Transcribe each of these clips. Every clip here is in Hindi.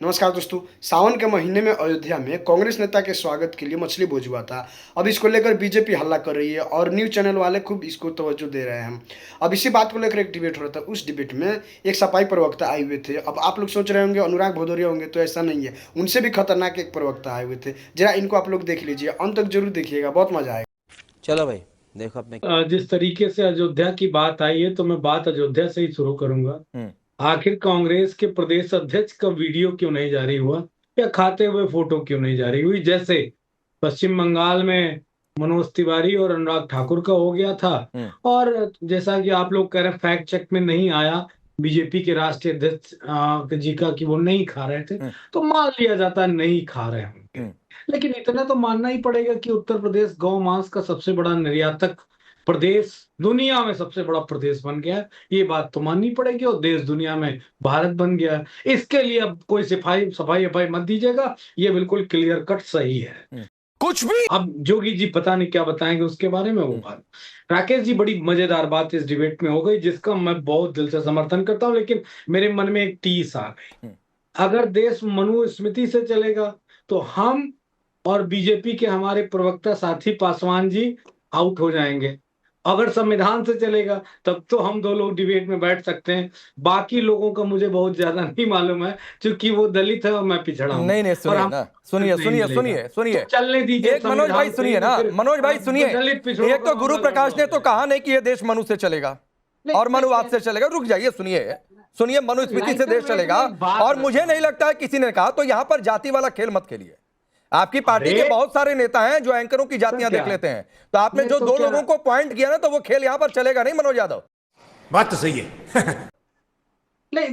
नमस्कार दोस्तों। सावन के महीने में अयोध्या में कांग्रेस नेता के स्वागत के लिए मछली भोज हुआ था। अब इसको लेकर बीजेपी हल्ला कर रही है और न्यूज़ चैनल वाले खूब इसको तवज्जो दे रहे हैं। अब इसी बात को लेकर एक डिबेट हो रहा था। उस डिबेट में एक सफाई प्रवक्ता आए हुए थे। अब आप लोग सोच रहे होंगे अनुराग भदौरिया होंगे, तो ऐसा नहीं है। उनसे भी खतरनाक एक प्रवक्ता आए हुए थे। जरा इनको आप लोग देख लीजिए, अंत तक जरूर देखिएगा, बहुत मजा आएगा। चलो भाई देखो अपने जिस तरीके से अयोध्या की बात आई है तो मैं बात अयोध्या से ही शुरू करूंगा। आखिर कांग्रेस के प्रदेश अध्यक्ष का वीडियो क्यों नहीं जारी हुआ या खाते हुए फोटो क्यों नहीं जारी हुई? जैसे पश्चिम बंगाल में मनोज तिवारी और अनुराग ठाकुर का हो गया था, और जैसा कि आप लोग कह रहे हैं फैक्ट चेक में नहीं आया बीजेपी के राष्ट्रीय अध्यक्ष जी का कि वो नहीं खा रहे थे, तो मान लिया जाता नहीं खा रहे होंगे। लेकिन इतना तो मानना ही पड़ेगा कि उत्तर प्रदेश गौ मांस का सबसे बड़ा निर्यातक प्रदेश, दुनिया में सबसे बड़ा प्रदेश बन गया है। ये बात तो माननी पड़ेगी, और देश दुनिया में भारत बन गया है। इसके लिए अब कोई सफाई मत दीजिएगा, ये बिल्कुल क्लियर कट सही है। कुछ भी अब जोगी जी पता नहीं क्या बताएंगे उसके बारे में, वो बात। राकेश जी, बड़ी मजेदार बात इस डिबेट में हो गई जिसका मैं बहुत दिल से समर्थन करता हूं, लेकिन मेरे मन में एक टीस आ गई। अगर देश मनुस्मृति से चलेगा तो हम और बीजेपी के हमारे प्रवक्ता साथी पासवान जी आउट हो जाएंगे। अगर संविधान से चलेगा तब तो हम दो लोग डिबेट में बैठ सकते हैं। बाकी लोगों का मुझे बहुत ज्यादा नहीं मालूम है, क्योंकि वो दलित है और मैं पिछड़ा हूं। नहीं सुनिए ना, सुनिए चलने दीजिए। एक मनोज भाई सुनिए ना, मनोज भाई सुनिए। एक तो गुरु प्रकाश ने तो कहा नहीं कि ये देश मनु से चलेगा और मनुवाद से चलेगा। रुक जाइए, सुनिए मनुस्मृति से देश चलेगा, और मुझे नहीं लगता है किसी ने कहा। तो यहां पर जाति वाला खेल मत खेलिए। आपकी पार्टी के बहुत सारे नेता हैं जो एंकरों की जातियां देख लेते हैं। तो आपने जो दो लोगों को पॉइंट किया ना, तो वो खेल यहां पर चलेगा नहीं मनोज यादव। बात तो सही है।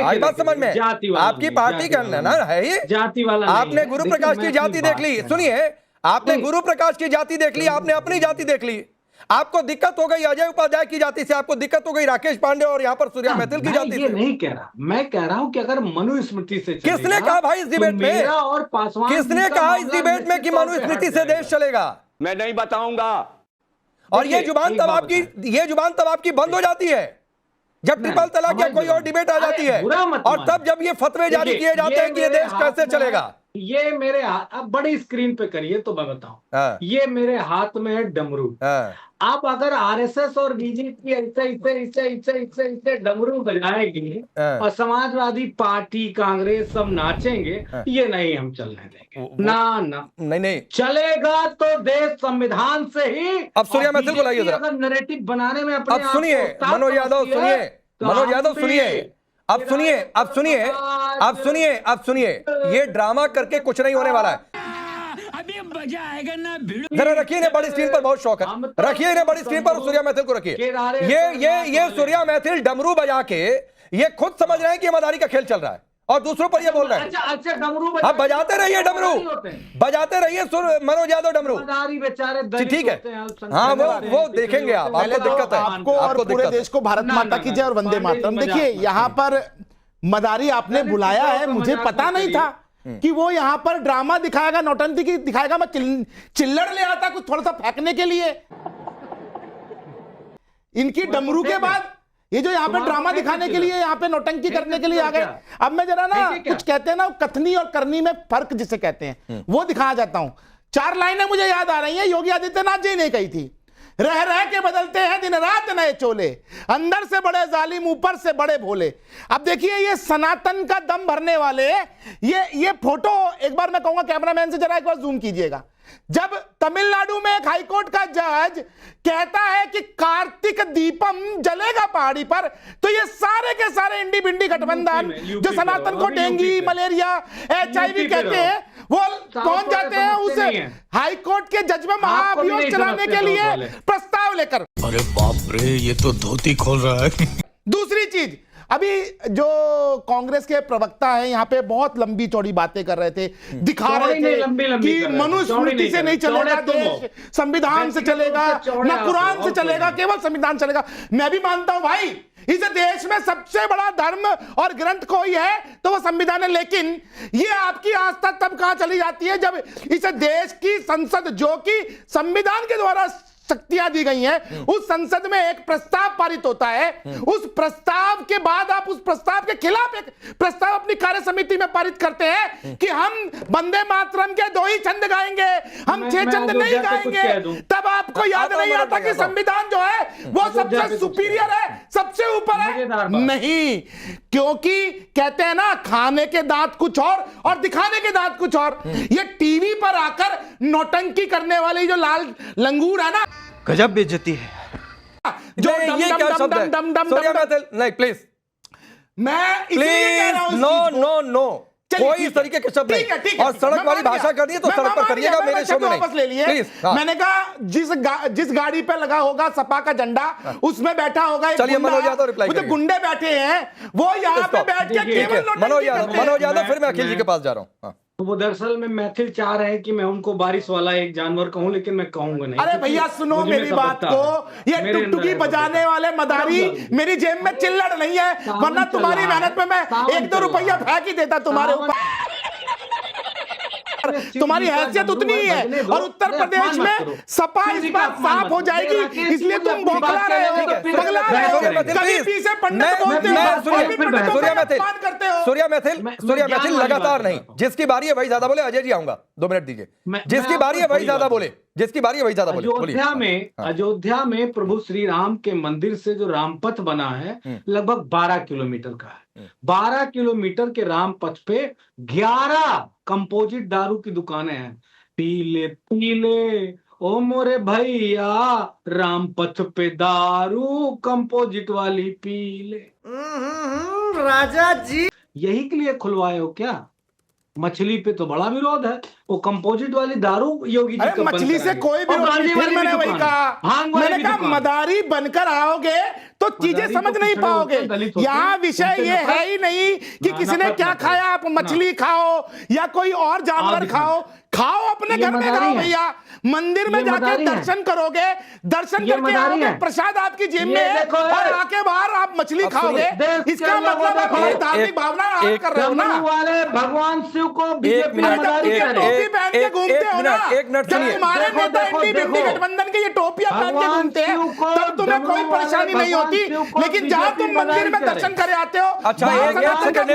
आई बात समझ में? आपकी पार्टी का ना है ये जाति वाला। आपने गुरु प्रकाश की जाति देख ली। सुनिए, आपने गुरु प्रकाश की जाति देख ली, आपने अपनी जाति देख ली। आपको दिक्कत हो गई अजय उपाध्याय की जाति से, आपको दिक्कत हो गई राकेश पांडे और यहाँ पर सूर्या मैथिल की जाति से। नहीं कह रहा, मैं कह रहा हूं कि अगर मनुस्मृति से चलेगा, किसने कहा भाई इस डिबेट में? मेरा और पासवान किसने कहा इस डिबेट में कि मनुस्मृति से देश चलेगा? मैं नहीं बताऊंगा। और ये जुबान तब आपकी बंद हो जाती है जब ट्रिपल तलाक या कोई और डिबेट आ जाती है, और तब जब ये फतवे जारी किए जाते हैं कि ये देश कैसे चलेगा। ये मेरे हाथ, अब बड़ी स्क्रीन पे करिए तो मैं बताऊं। ये मेरे हाथ में है डमरू। आप अगर आरएसएस और बीजेपी ऐसे डमरू बजाएगी और समाजवादी पार्टी कांग्रेस सब नाचेंगे, ये नहीं हम चलने देंगे। ना नहीं चलेगा तो देश संविधान से ही। अब सूर्या मैथिल को लाइए जरा। अगर नैरेटिव बनाने में अपने अब सुनिए मनोज यादव, सुनिए, ये ड्रामा करके कुछ नहीं होने वाला है। अभी मजा आएगा ना। जरा रखिए ने बड़ी स्क्रीन पर, बहुत शौक है, रखिए ने बड़ी स्क्रीन पर सूर्या मैथिल को रखिए। ये सूर्या मैथिल डमरू बजा के ये खुद समझ रहे हैं कि मदारी का खेल चल रहा है और दूसरों पर ये बोल रहे हैं। अच्छा डमरू अब बजाते रहिए डमरू, बजाते रहिए मनोज यादव डमरू। बेचारे ठीक है, हाँ वो देखेंगे आप। आपको दिक्कत है, आपको और पूरे देश को भारत माता की जय और वंदे मातरम। देखिए यहाँ पर मदारी आपने बुलाया है, मुझे पता नहीं था कि वो यहां पर ड्रामा दिखाएगा, नौटंकी दिखाएगा। मैं चिल्लड़ ले आता कुछ थोड़ा सा फेंकने के लिए। इनकी डमरू के बाद ये जो यहाँ पे ड्रामा दिखाने के लिए, यहाँ पे नौटंकी करने के लिए आ गए। अब मैं जरा ना कुछ कहते हैं ना, कथनी और करनी में फर्क जिसे कहते हैं वो दिखाना चाहता हूं। 4 लाइनें मुझे याद आ रही हैं, योगी आदित्यनाथ जी ने कही थी। रह रह के बदलते हैं दिन रात नए चोले, अंदर से बड़े जालिम ऊपर से बड़े भोले। अब देखिए ये सनातन का दम भरने वाले, ये फोटो एक बार मैं कहूंगा कैमरामैन से जरा एक बार जूम कीजिएगा। जब तमिलनाडु में एक हाईकोर्ट का जज कहता है कि कार्तिक दीपम जलेगा पहाड़ी पर, तो ये सारे के सारे इंडी बिंडी गठबंधन जो सनातन को डेंगू, मलेरिया, HIV कहते हैं, वो पहुंच जाते हैं उस हाईकोर्ट के जज में महाअभियोग चलाने के लिए प्रस्ताव लेकर। अरे बाप रे, ये तो धोती खोल रहा है। दूसरी चीज, अभी जो कांग्रेस के प्रवक्ता हैं यहाँ पे बहुत लंबी चौड़ी बातें कर रहे थे, दिखा रहे थे कि मनुस्मृति से नहीं चलेगा देश, संविधान से चलेगा, ना कुरान से चलेगा, केवल संविधान चलेगा। मैं भी मानता हूं भाई, इस देश में सबसे बड़ा धर्म और ग्रंथ कोई है तो वो संविधान है। लेकिन ये आपकी आस्था तब कहां चली जाती है जब इस देश की संसद, जो कि संविधान के द्वारा शक्तियां दी गई हैं, उस संसद में एक प्रस्ताव पारित होता है, उस प्रस्ताव के बाद आप उस प्रस्ताव के खिलाफ एक प्रस्ताव अपनी कार्य समिति में पारित करते हैं कि हम वंदे मातरम के 2 ही छंद गाएंगे, हम 6 छंद नहीं गाएंगे। तब आपको याद नहीं आता कि संविधान जो है वो सबसे सुपीरियर है, सबसे ऊपर है। नहीं, क्योंकि कहते हैं ना, खाने के दांत कुछ और दिखाने के दांत कुछ और। ये टीवी पर आकर नौटंकी करने वाली जो लाल लंगूर है ना, गजब बेइज्जती है। जो ये क्या शब्द है? सूर्या मैथिल, नहीं प्लीज, मैं इसलिए कह रहा हूं, नो नो नो, चलिए, कोई इस तरीके के शब्द ठीक है, ठीक नहीं। है, और सड़क वाली भाषा करनी है तो सड़क पर करिएगा, मेरे शो में वापस ले लिए। प्लीज। मैंने कहा जिस गाड़ी पे लगा होगा सपा का झंडा, उसमें बैठा होगा एक चलिए, गुंडा। मनोज यादव रिप्लाई वो जो करिए। गुंडे बैठे हैं वो यहाँ पे बैठ के केवल मनोज नौटंकी यादव, फिर मैं अखिल जी के पास जा रहा हूँ। वो दरअसल में मैथिल चाह रहे हैं कि मैं उनको बारिश वाला एक जानवर कहूं, लेकिन मैं कहूंगा नहीं। अरे भैया सुनो मुझ में मेरी बात सभ्यता को, है। ये मेरे टुकटुकी अंदर है बजाने वाले मदारी मेरी जेब में चिल्लड़ नहीं है, वरना तुम्हारी मेहनत पे मैं 1-2 रुपया फेंक ही देता तुम्हारे ऊपर। तुम्हारी हैसियत उतनी ही है। और उत्तर प्रदेश में सपा इस बार साफ हो जाएगी, इसलिए तुम बौखला रहे हो, पगला रहे हो। कभी पीछे पंडित बोलते हो, सूर्या मैथिल लगातार नहीं, जिसकी बारी है भाई ज्यादा बोले। अजय जी आऊंगा, 2 मिनट दीजिए। जिसकी बारी है भाई ज्यादा बोले, जिसकी बारी है भाई ज्यादा बोले। अयोध्या में प्रभु श्री राम के मंदिर से जो रामपथ बना है लगभग 12 किलोमीटर का है। 12 किलोमीटर के रामपथ पे 11 कंपोजिट दारू की दुकानें हैं। पीले पीले ओ मोरे भैया, रामपथ पे दारू कंपोजिट वाली पीले। राजा जी, यही के लिए खुलवाए हो क्या? मछली पे तो बड़ा विरोध है, वो कंपोजिट वाली दारू योगी जी अरे मछली से कोई विरोध नहीं। फिर मैंने वही कहा, मैंने कहा मदारी बनकर आओगे तो चीजें समझ नहीं पाओगे। यहाँ विषय ये है ही नहीं कि किसी ने क्या खाया, आप मछली खाओ या कोई और जानवर खाओ, अपने घर में खाओ भैया। मंदिर में जाके दर्शन करोगे, दर्शन करके आओगे, प्रसाद आपकी जेब में है, और आके बाहर आप मछली खाओगे। इसका मतलब आप हमारी धार्मिक भावना आप कर रहे हो ना। वाले भगवान शिव को एक मिनट टोपी पहन के घूमते हो ना। जब तुम्हारे नेता इंडी गठबंधन के ये टोपियां पहन के घूमते हैं, तब तुम्हें कोई परेशानी नहीं होती। लेकिन जहां तुम मंदिर में दर्शन करे आते हो। अच्छा, एक सेकंड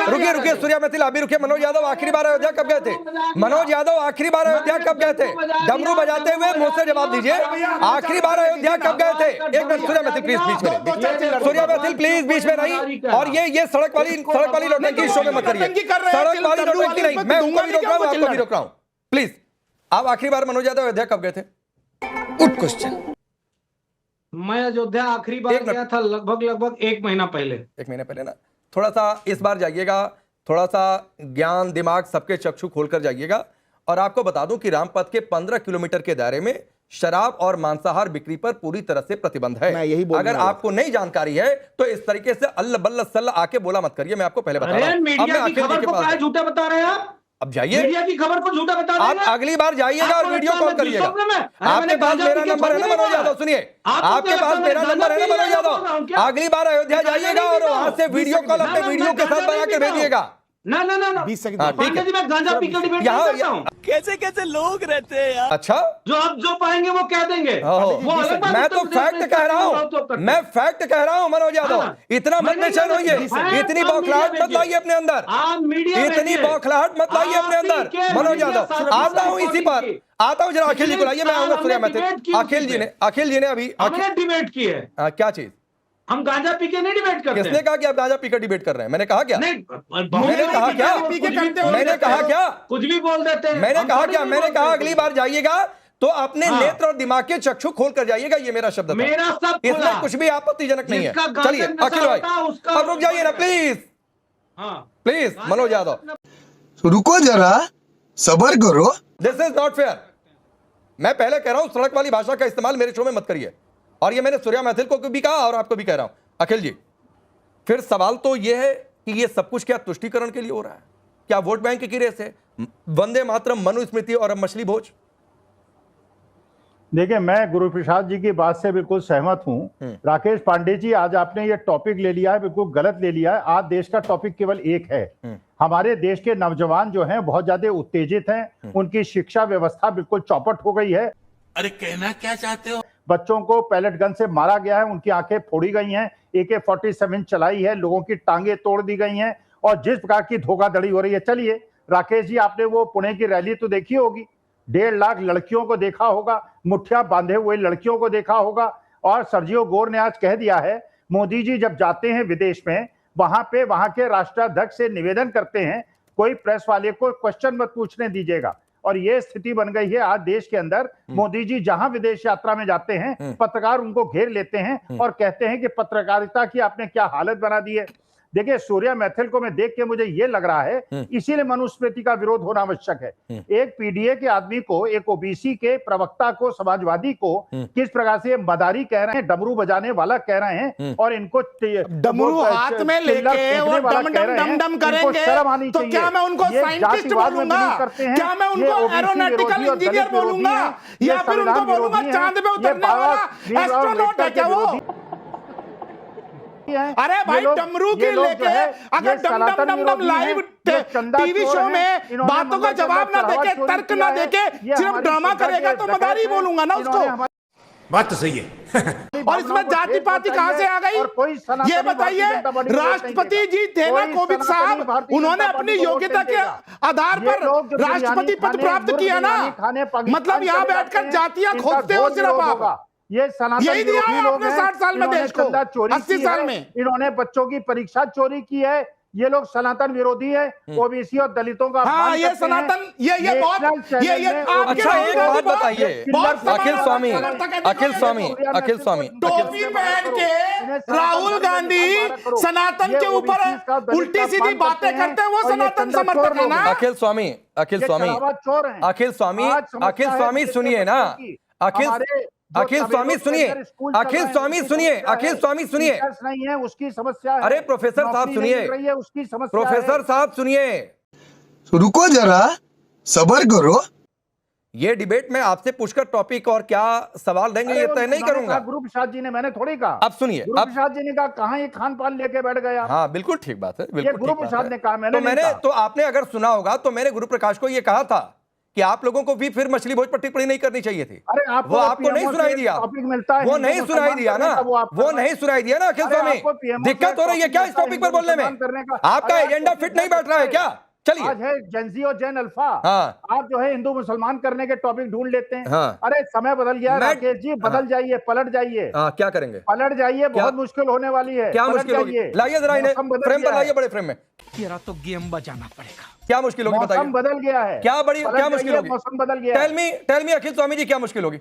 रुकिए सूर्या मैथिल, अभी रुकिए। मनोज यादव आखिरी बार अयोध्या कब गए थे? मनोज यादव आखिरी बार अयोध्या कब गए थे? डमरू बजाते हुए मुंह से जवाब दीजिए, आखिरी बार अयोध्या कब गए थे? एक मिनट सूर्या मैथिल प्लीज बीच में, सूर्या मैथिल प्लीज बीच में नहीं। और ये सड़क वाली नौटंकी शो में मत करिए, सड़क वाली नौटंकी नहीं। मैं उनको भी रोक रहा हूँ, आपको भी रोक रहा हूँ, प्लीज। आप आखिरी बार मनोज यादव अयोध्या कब गए थे? Good question. मैं अयोध्या आखिरी बार गया था लगभग 1 महीना पहले। 1 महीने पहले ना। थोड़ा सा इस बार जाइएगा, थोड़ा सा ज्ञान दिमाग सबके चक्षु खोलकर जाइएगा। और आपको बता दूं कि रामपथ के 15 किलोमीटर के दायरे में शराब और मांसाहार बिक्री पर पूरी तरह से प्रतिबंध है। अगर आपको नई जानकारी है तो इस तरीके से अल्ल बल्ल सल्ल आके बोला मत करिए। मैं आपको पहले बता रहा हूं। मीडिया की खबर को क्या झूठा बता रहे हैं आप? अब जाइए, मीडिया की खबर को झूठा बता रहे हैं। आप अगली बार जाइएगा और वीडियो कॉल करिएगा। आपके पास मेरा नंबर है ना मनोज यादव, सुनिए, आपके पास मेरा नंबर है ना मनोज यादव। अगली बार अयोध्या जाइएगा और वहां से वीडियो कॉल अपने वीडियो के साथ बना के भेजिएगा। ना 20 सेकंड ठीक है जी, मैं गांजा पीकर डिबेट नहीं करता हूं। कैसे लोग रहते हैं यार। अच्छा, जो आप जो पाएंगे वो कह देंगे। मैं तो फैक्ट कह रहा हूं, मैं फैक्ट कह रहा हूं मनोज यादव। इतना मत बेचैन होइए, इतनी बौखलाहट मत लाइए अपने अंदर, इतनी बौखलाहट मत लाइए अपने अंदर मनोज यादव। आता हूं इसी पर, आता हूं। जरा अखिल जी को लाइए, मैं आऊंगा सूर्या मैथिल। अखिल जी ने अभी डिबेट की है। क्या चीज? हम गांजा पी के नहीं डिबेट करते। किसने कहा कि आप गांजा पीकर डिबेट कर रहे हैं? मैंने कहा क्या? नहीं, मैंने कहा क्या? मैंने कहा क्या? कुछ भी बोल देते हैं। मैंने कहा क्या? मैंने कहा अगली बार जाइएगा तो अपने नेत्र और दिमाग के चक्षु खोल कर जाइएगा। ये मेरा शब्द था। मेरा सब इसमें कुछ भी आपत्तिजनक नहीं है। चलिए अखिल भाई, अब रुक जाइए ना प्लीज, प्लीज मनोज यादव रुको जरा, सबर करो। This is not fair. मैं पहले कह रहा हूं सड़क वाली भाषा का इस्तेमाल मेरे शो में मत करिए। और ये मैंने सूर्या मैथिल को भी कहा और आपको भी कह रहा हूं। अखिल जी, फिर सवाल तो ये है कि ये सब कुछ क्या तुष्टीकरण के लिए हो रहा है? क्या वोट बैंक की रेस है? वंदे मातरम, मनुस्मृति और अब मछली भोज। देखिए, मैं गुरु प्रसाद जी की बात से बिल्कुल सहमत हूं। राकेश पांडे जी, आज आपने ये टॉपिक ले लिया है, बिल्कुल गलत ले लिया है। आज देश का टॉपिक केवल एक है। हमारे देश के नौजवान जो हैं बहुत ज्यादा उत्तेजित हैं, उनकी शिक्षा व्यवस्था बिल्कुल चौपट हो गई है। अरे कहना क्या चाहते हो? बच्चों को पैलेट गन से मारा गया है, उनकी आंखें फोड़ी गई हैं, AK-47 चलाई है, लोगों की टांगे तोड़ दी गई हैं, और जिस प्रकार की धोखाधड़ी हो रही है। चलिए राकेश जी, आपने वो पुणे की रैली तो देखी होगी, 1.5 लाख लड़कियों को देखा होगा, मुठ्ठियां बांधे हुए लड़कियों को देखा होगा। और सर्जियो गोर ने आज कह दिया है, मोदी जी जब जाते हैं विदेश में, वहां पे वहां के राष्ट्राध्यक्ष से निवेदन करते हैं, कोई प्रेस वाले को क्वेश्चन मत पूछने दीजिएगा। और ये स्थिति बन गई है आज देश के अंदर। मोदी जी जहां विदेश यात्रा में जाते हैं, पत्रकार उनको घेर लेते हैं और कहते हैं कि पत्रकारिता की आपने क्या हालत बना दी है। देखिए, सूर्या मैथिल को मैं देख के मुझे ये लग रहा है, इसीलिए मनुस्मृति का विरोध होना आवश्यक है। एक पीडीए के आदमी को, एक ओबीसी के प्रवक्ता को, समाजवादी को किस प्रकार से मदारी कह रहे हैं, डमरू बजाने वाला कह रहे हैं, और इनको डमरू हाथ में लेके वो डम डम करेंगे, तो क्या मैं उनको साइंटिस्ट बोलूंगा? क्या मैं उनको एरोनॉटिकल इंजीनियर बोलूंगा? या फिर उनको बोलूंगा चांद पे उतरने वाला एस्ट्रोनॉट है क्या वो? अरे भाई, डमरू की लेके अगर डम लाइव टीवी शो में बातों का जवाब ना देके, तर्क ना देके, सिर्फ ड्रामा करेगा तो मदारी बोलूंगा ना उसको। बात तो सही है। और इसमें जाति पाति कहां से आ गई? ये बताइए। राष्ट्रपति जी थे ना कोविंद साहब, उन्होंने अपनी योग्यता के आधार पर राष्ट्रपति पद प्राप्त किया ना। मतलब यहाँ बैठकर जातियां खोजते हो सिर्फ आप। ये सनातन यही दिया है आपने 60 साल में देश को, 80 साल में। इन्होंने बच्चों की परीक्षा चोरी की है। ये लोग सनातन विरोधी है, ओबीसी और दलितों का। हाँ, ये सनातन, ये बहुत अच्छा, एक बात बताइए अखिल स्वामी, टोपी पहन के राहुल गांधी सनातन के ऊपर उल्टी सीधी बातें करते हैं, वो सनातन समर्थक है ना? अखिल स्वामी सुनिए ना, अखिल स्वामी सुनिए। नहीं है उसकी समस्या है। अरे प्रोफेसर साहब सुनिए, उसकी समस्या। प्रोफेसर साहब सुनिए, रुको जरा, सबर करो। ये डिबेट में आपसे पूछकर टॉपिक और क्या सवाल देंगे ये तय नहीं करूंगा। गुरु प्रसाद जी ने, मैंने थोड़ी कहा। अब सुनिए, गुरु प्रसाद जी ने कहा, कहां ये खान पान लेके बैठ गए आप? हाँ बिल्कुल ठीक बात है, बिल्कुल गुरु प्रसाद ने कहा। तो आपने अगर सुना होगा तो मैंने गुरु प्रकाश को ये कहा था कि आप लोगों को भी फिर मछली भोज पर टिप्पणी नहीं करनी चाहिए थी। अरे वो आपको नहीं सुनाई दिया, वो नहीं सुनाई दिया ना, वो नहीं सुनाई दिया ना अखिल स्वामी। दिक्कत हो रही है क्या इस टॉपिक पर बोलने में? आपका एजेंडा फिट नहीं बैठ रहा है क्या? चलिए, आज है जेनजी और जेन अल्फा। हाँ। आप जो है हिंदू मुसलमान करने के टॉपिक ढूंढ लेते हैं। हाँ। अरे समय बदल गया राकेश जी, बदल जाइए, पलट जाइए। क्या करेंगे? पलट जाइए, बहुत मुश्किल होने वाली है। क्या मुश्किल होगी? लाइए जरा इन्हें फ्रेम पर लाइए, बड़े फ्रेम में। तेरा तो गेम बजाना पड़ेगा। क्या मुश्किल होगी बताइए? मौसम बदल गया है। क्या मुश्किल होगी? मौसम बदल गया। टेल मी अखिल स्वामी जी, क्या मुश्किल होगी?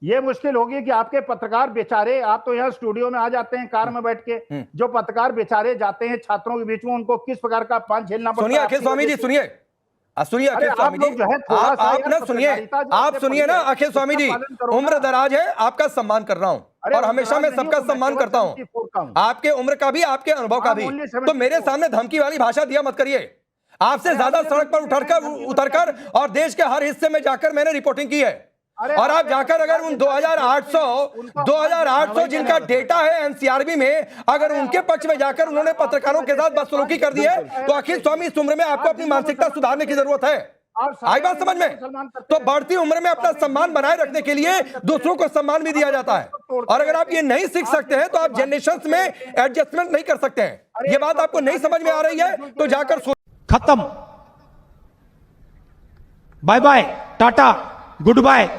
ये मुश्किल होगी कि आपके पत्रकार बेचारे, आप तो यहाँ स्टूडियो में आ जाते हैं कार में बैठ के, जो पत्रकार बेचारे जाते हैं छात्रों के बीच में, उनको किस प्रकार का पान झेलना पड़ता है। सुनिए अखिल स्वामी जी, सुनिए अखिल स्वामी जी, आप सुनिए ना अखिल स्वामी जी, उम्र दराज है, आपका सम्मान कर रहा हूं और हमेशा मैं सबका सम्मान करता हूं, आपके उम्र का भी, आपके अनुभव का भी। तो मेरे सामने धमकी वाली भाषा दिया मत करिए। आपसे ज्यादा सड़क पर उतरकर और देश के हर हिस्से में जाकर मैंने रिपोर्टिंग की है। और आप जाकर अगर उन 2800 जिनका डेटा है एनसीआरबी में, अगर उनके पक्ष में जाकर उन्होंने पत्रकारों के साथ बदसलूकी कर दी है, तो अखिल स्वामी इस उम्र में आपको अपनी मानसिकता सुधारने की जरूरत है। आई बात समझ में? तो बढ़ती उम्र में अपना सम्मान बनाए रखने के लिए दूसरों को सम्मान भी दिया जाता है। और अगर आप ये नहीं सीख सकते हैं तो आप जनरेशंस में एडजस्टमेंट नहीं कर सकते हैं। ये बात आपको नहीं समझ में आ रही है तो जाकर खत्म, bye bye, tata, good bye.